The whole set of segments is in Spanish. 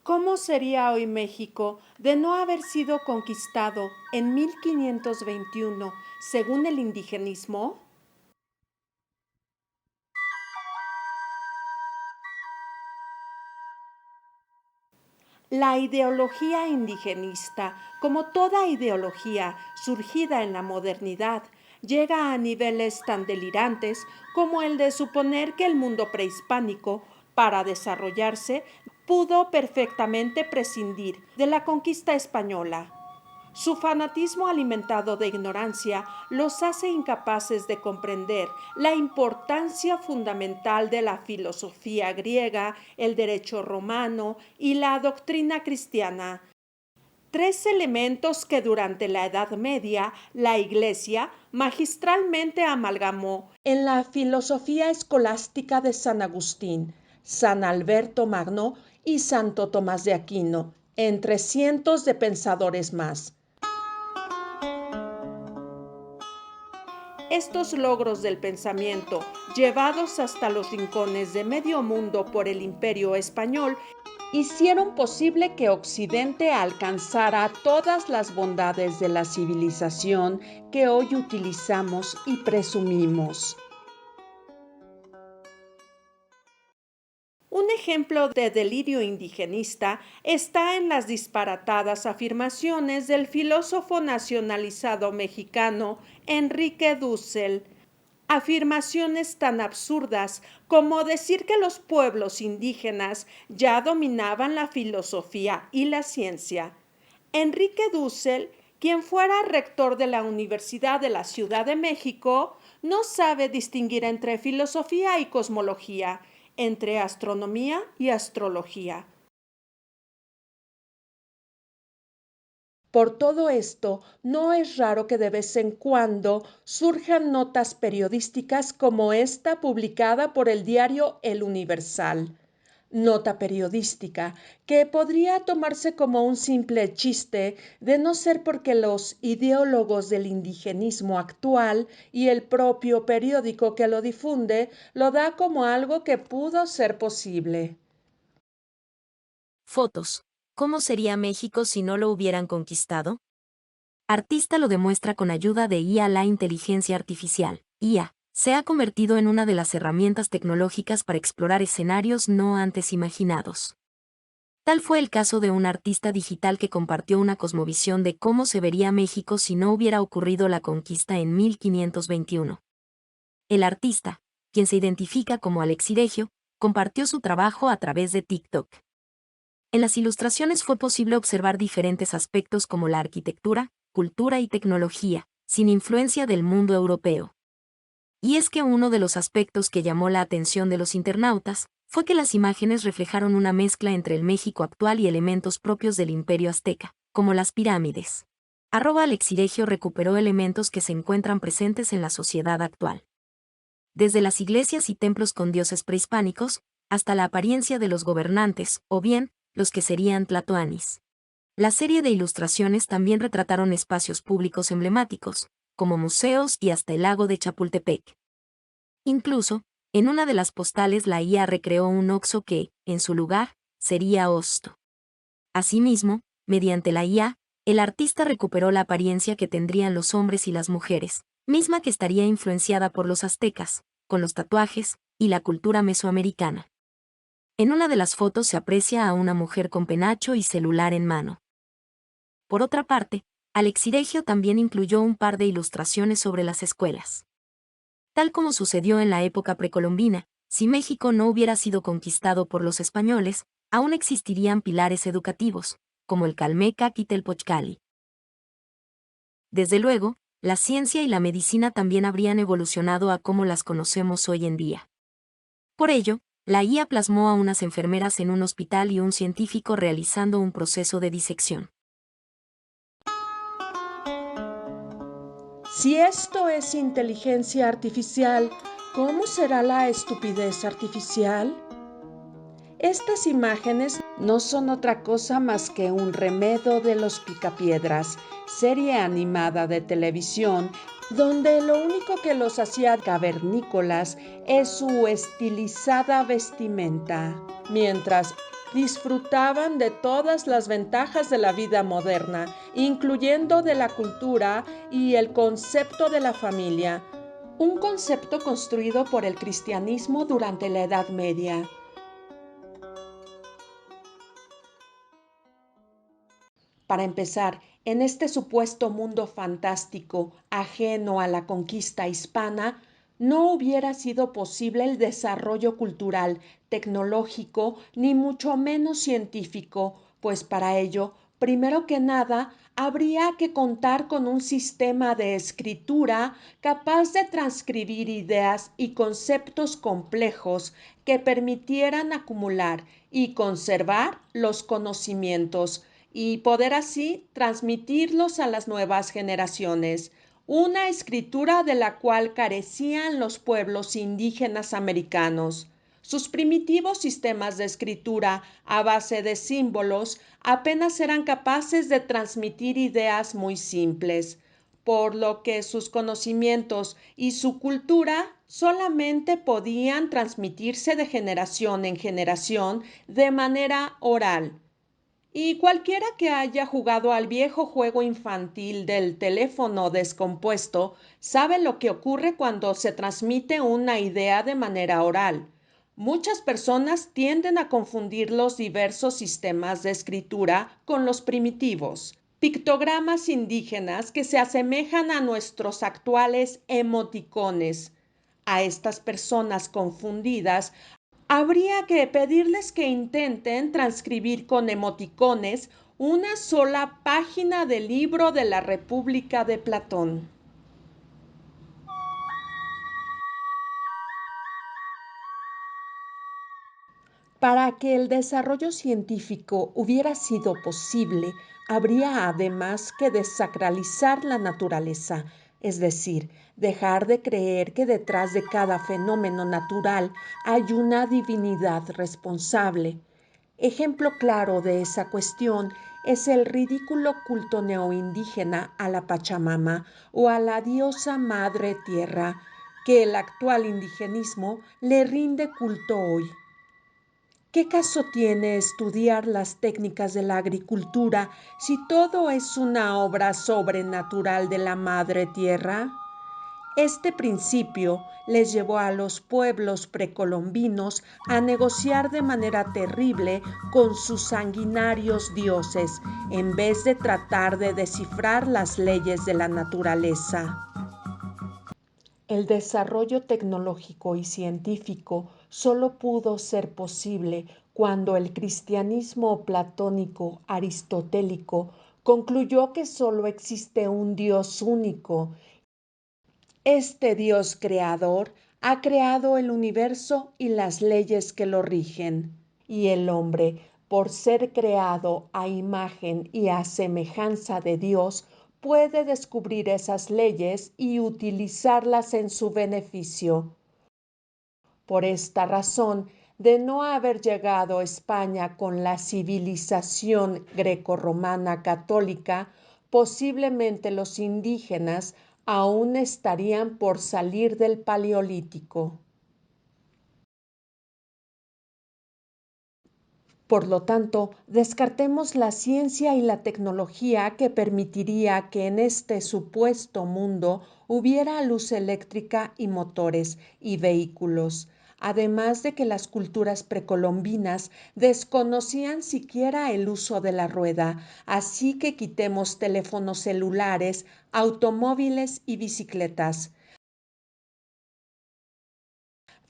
¿Cómo sería hoy México de no haber sido conquistado en 1521 según el indigenismo? La ideología indigenista, como toda ideología surgida en la modernidad, llega a niveles tan delirantes como el de suponer que el mundo prehispánico, para desarrollarse, pudo perfectamente prescindir de la conquista española. Su fanatismo alimentado de ignorancia los hace incapaces de comprender la importancia fundamental de la filosofía griega, el derecho romano y la doctrina cristiana. Tres elementos que durante la Edad Media la Iglesia magistralmente amalgamó en la filosofía escolástica de San Agustín, San Alberto Magno y Santo Tomás de Aquino, entre cientos de pensadores más. Estos logros del pensamiento, llevados hasta los rincones de medio mundo por el Imperio español, hicieron posible que Occidente alcanzara todas las bondades de la civilización que hoy utilizamos y presumimos. Un ejemplo de delirio indigenista está en las disparatadas afirmaciones del filósofo nacionalizado mexicano Enrique Dussel. Afirmaciones tan absurdas como decir que los pueblos indígenas ya dominaban la filosofía y la ciencia. Enrique Dussel, quien fuera rector de la Universidad de la Ciudad de México, no sabe distinguir entre filosofía y cosmología, entre astronomía y astrología. Por todo esto, no es raro que de vez en cuando surjan notas periodísticas como esta publicada por el diario El Universal. Nota periodística que podría tomarse como un simple chiste de no ser porque los ideólogos del indigenismo actual y el propio periódico que lo difunde lo da como algo que pudo ser posible. Fotos. ¿Cómo sería México si no lo hubieran conquistado? Artista lo demuestra con ayuda de IA. La inteligencia artificial, IA, se ha convertido en una de las herramientas tecnológicas para explorar escenarios no antes imaginados. Tal fue el caso de un artista digital que compartió una cosmovisión de cómo se vería México si no hubiera ocurrido la conquista en 1521. El artista, quien se identifica como Alexiregio, compartió su trabajo a través de TikTok. En las ilustraciones fue posible observar diferentes aspectos como la arquitectura, cultura y tecnología, sin influencia del mundo europeo. Y es que uno de los aspectos que llamó la atención de los internautas fue que las imágenes reflejaron una mezcla entre el México actual y elementos propios del Imperio Azteca, como las pirámides. @Alexiregio recuperó elementos que se encuentran presentes en la sociedad actual. Desde las iglesias y templos con dioses prehispánicos, hasta la apariencia de los gobernantes, o bien, los que serían tlatoanis. La serie de ilustraciones también retrataron espacios públicos emblemáticos, como museos y hasta el lago de Chapultepec. Incluso, en una de las postales la IA recreó un Oxxo que, en su lugar, sería Hosto. Asimismo, mediante la IA, el artista recuperó la apariencia que tendrían los hombres y las mujeres, misma que estaría influenciada por los aztecas, con los tatuajes y la cultura mesoamericana. En una de las fotos se aprecia a una mujer con penacho y celular en mano. Por otra parte, Alexiregio también incluyó un par de ilustraciones sobre las escuelas. Tal como sucedió en la época precolombina, si México no hubiera sido conquistado por los españoles, aún existirían pilares educativos, como el Calmecac y Telpochcali. Desde luego, la ciencia y la medicina también habrían evolucionado a como las conocemos hoy en día. Por ello, la IA plasmó a unas enfermeras en un hospital y un científico realizando un proceso de disección. Si esto es inteligencia artificial, ¿cómo será la estupidez artificial? Estas imágenes no son otra cosa más que un remedo de Los Picapiedras, serie animada de televisión, donde lo único que los hacía cavernícolas es su estilizada vestimenta, mientras disfrutaban de todas las ventajas de la vida moderna, incluyendo de la cultura y el concepto de la familia, un concepto construido por el cristianismo durante la Edad Media. Para empezar, en este supuesto mundo fantástico, ajeno a la conquista hispana, no hubiera sido posible el desarrollo cultural, tecnológico, ni mucho menos científico, pues para ello, primero que nada, habría que contar con un sistema de escritura capaz de transcribir ideas y conceptos complejos que permitieran acumular y conservar los conocimientos y poder así transmitirlos a las nuevas generaciones, una escritura de la cual carecían los pueblos indígenas americanos. Sus primitivos sistemas de escritura a base de símbolos apenas eran capaces de transmitir ideas muy simples, por lo que sus conocimientos y su cultura solamente podían transmitirse de generación en generación de manera oral. Y cualquiera que haya jugado al viejo juego infantil del teléfono descompuesto sabe lo que ocurre cuando se transmite una idea de manera oral. Muchas personas tienden a confundir los diversos sistemas de escritura con los primitivos, pictogramas indígenas que se asemejan a nuestros actuales emoticones. A estas personas confundidas habría que pedirles que intenten transcribir con emoticones una sola página del libro de la República de Platón. Para que el desarrollo científico hubiera sido posible, habría además que desacralizar la naturaleza, es decir, dejar de creer que detrás de cada fenómeno natural hay una divinidad responsable. Ejemplo claro de esa cuestión es el ridículo culto neoindígena a la Pachamama o a la diosa Madre Tierra, que el actual indigenismo le rinde culto hoy. ¿Qué caso tiene estudiar las técnicas de la agricultura si todo es una obra sobrenatural de la Madre Tierra? Este principio les llevó a los pueblos precolombinos a negociar de manera terrible con sus sanguinarios dioses, en vez de tratar de descifrar las leyes de la naturaleza. El desarrollo tecnológico y científico solo pudo ser posible cuando el cristianismo platónico aristotélico concluyó que solo existe un Dios único. Este Dios creador ha creado el universo y las leyes que lo rigen, y el hombre, por ser creado a imagen y a semejanza de Dios, puede descubrir esas leyes y utilizarlas en su beneficio. Por esta razón, de no haber llegado España con la civilización grecorromana católica, posiblemente los indígenas aún estarían por salir del Paleolítico. Por lo tanto, descartemos la ciencia y la tecnología que permitiría que en este supuesto mundo hubiera luz eléctrica y motores y vehículos, además de que las culturas precolombinas desconocían siquiera el uso de la rueda, así que quitemos teléfonos celulares, automóviles y bicicletas.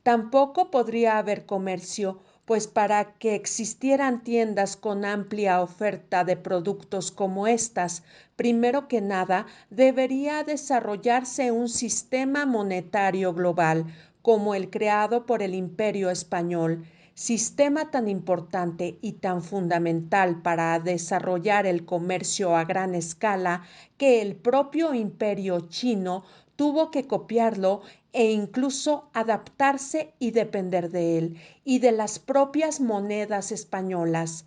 Tampoco podría haber comercio, pues para que existieran tiendas con amplia oferta de productos como estas, primero que nada debería desarrollarse un sistema monetario global, como el creado por el Imperio Español, sistema tan importante y tan fundamental para desarrollar el comercio a gran escala que el propio Imperio chino tuvo que copiarlo e incluso adaptarse y depender de él y de las propias monedas españolas.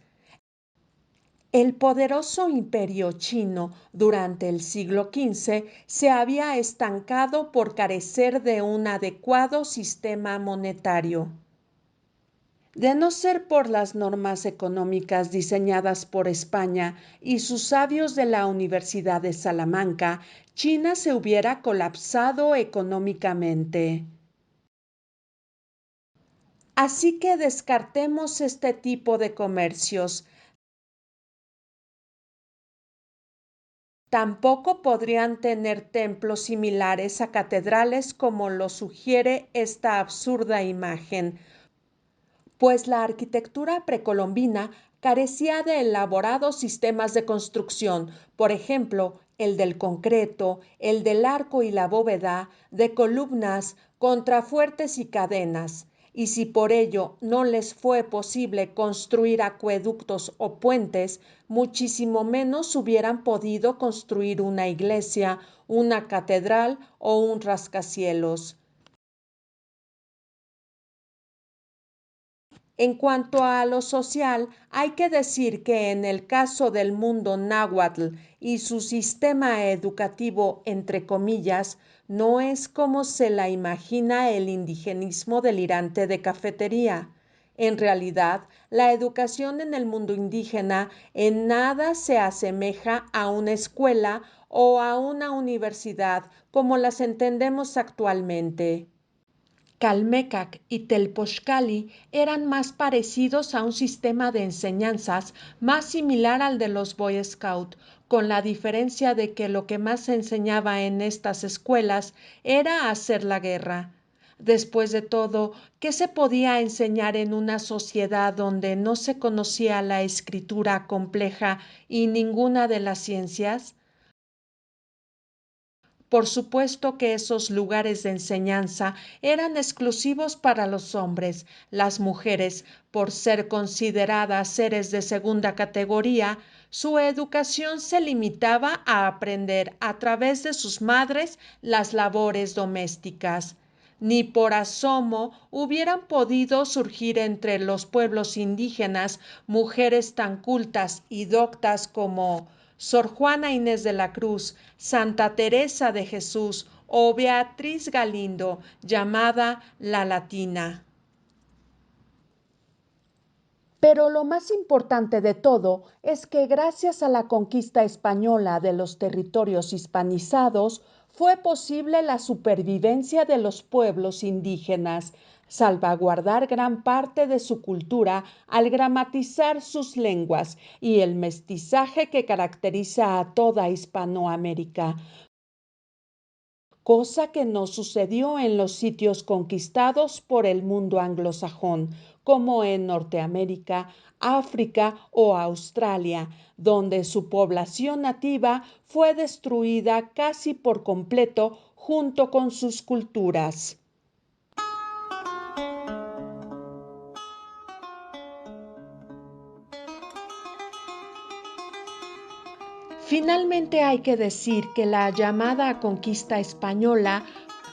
El poderoso imperio chino durante el siglo XV se había estancado por carecer de un adecuado sistema monetario. De no ser por las normas económicas diseñadas por España y sus sabios de la Universidad de Salamanca, China se hubiera colapsado económicamente. Así que descartemos este tipo de comercios. Tampoco podrían tener templos similares a catedrales como lo sugiere esta absurda imagen, pues la arquitectura precolombina carecía de elaborados sistemas de construcción, por ejemplo, el del concreto, el del arco y la bóveda, de columnas, contrafuertes y cadenas. Y si por ello no les fue posible construir acueductos o puentes, muchísimo menos hubieran podido construir una iglesia, una catedral o un rascacielos. En cuanto a lo social, hay que decir que en el caso del mundo náhuatl y su sistema educativo, entre comillas, no es como se la imagina el indigenismo delirante de cafetería. En realidad, la educación en el mundo indígena en nada se asemeja a una escuela o a una universidad como las entendemos actualmente. Calmecac y Telpochcali eran más parecidos a un sistema de enseñanzas más similar al de los Boy Scout, con la diferencia de que lo que más se enseñaba en estas escuelas era hacer la guerra. Después de todo, ¿qué se podía enseñar en una sociedad donde no se conocía la escritura compleja y ninguna de las ciencias? Por supuesto que esos lugares de enseñanza eran exclusivos para los hombres. Las mujeres, por ser consideradas seres de segunda categoría, su educación se limitaba a aprender a través de sus madres las labores domésticas. Ni por asomo hubieran podido surgir entre los pueblos indígenas mujeres tan cultas y doctas como Sor Juana Inés de la Cruz, Santa Teresa de Jesús o Beatriz Galindo, llamada la Latina. Pero lo más importante de todo es que gracias a la conquista española de los territorios hispanizados fue posible la supervivencia de los pueblos indígenas, salvaguardar gran parte de su cultura al gramatizar sus lenguas y el mestizaje que caracteriza a toda Hispanoamérica, cosa que no sucedió en los sitios conquistados por el mundo anglosajón, como en Norteamérica, África o Australia, donde su población nativa fue destruida casi por completo junto con sus culturas. Finalmente hay que decir que la llamada conquista española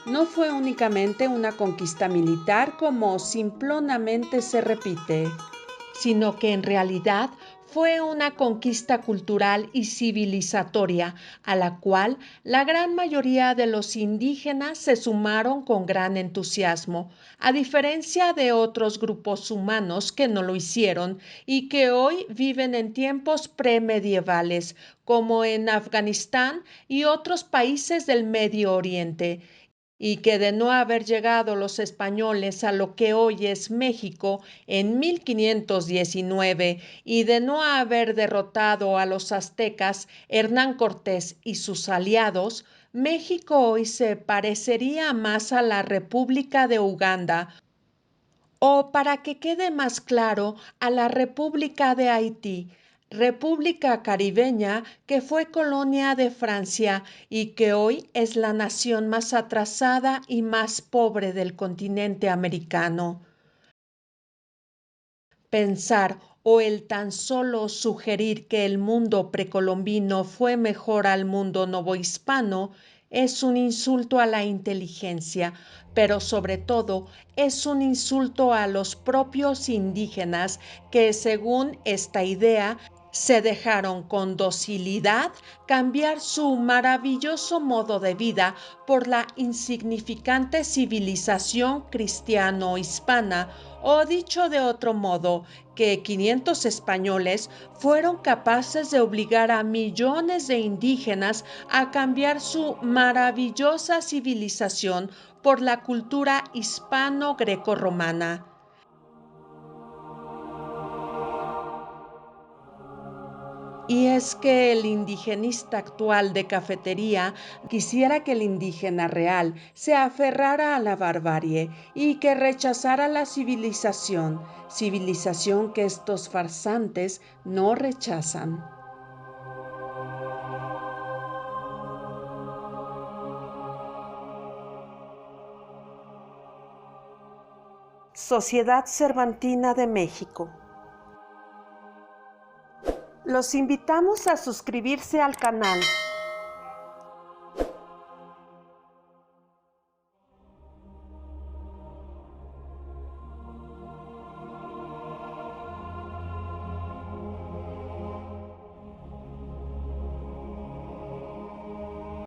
no fue únicamente una conquista militar como simplonamente se repite, sino que en realidad fue una conquista cultural y civilizatoria a la cual la gran mayoría de los indígenas se sumaron con gran entusiasmo, a diferencia de otros grupos humanos que no lo hicieron y que hoy viven en tiempos premedievales, como en Afganistán y otros países del Medio Oriente, y que de no haber llegado los españoles a lo que hoy es México en 1519 y de no haber derrotado a los aztecas Hernán Cortés y sus aliados, México hoy se parecería más a la República de Uganda o, para que quede más claro, a la República de Haití, república caribeña que fue colonia de Francia y que hoy es la nación más atrasada y más pobre del continente americano. Pensar o el tan solo sugerir que el mundo precolombino fue mejor al mundo novohispano es un insulto a la inteligencia, pero sobre todo es un insulto a los propios indígenas que, según esta idea, Se dejaron con docilidad cambiar su maravilloso modo de vida por la insignificante civilización cristiano-hispana, o dicho de otro modo, que 500 españoles fueron capaces de obligar a millones de indígenas a cambiar su maravillosa civilización por la cultura hispano-grecorromana. Y es que el indigenista actual de cafetería quisiera que el indígena real se aferrara a la barbarie y que rechazara la civilización que estos farsantes no rechazan. Sociedad Cervantina de México. Los invitamos a suscribirse al canal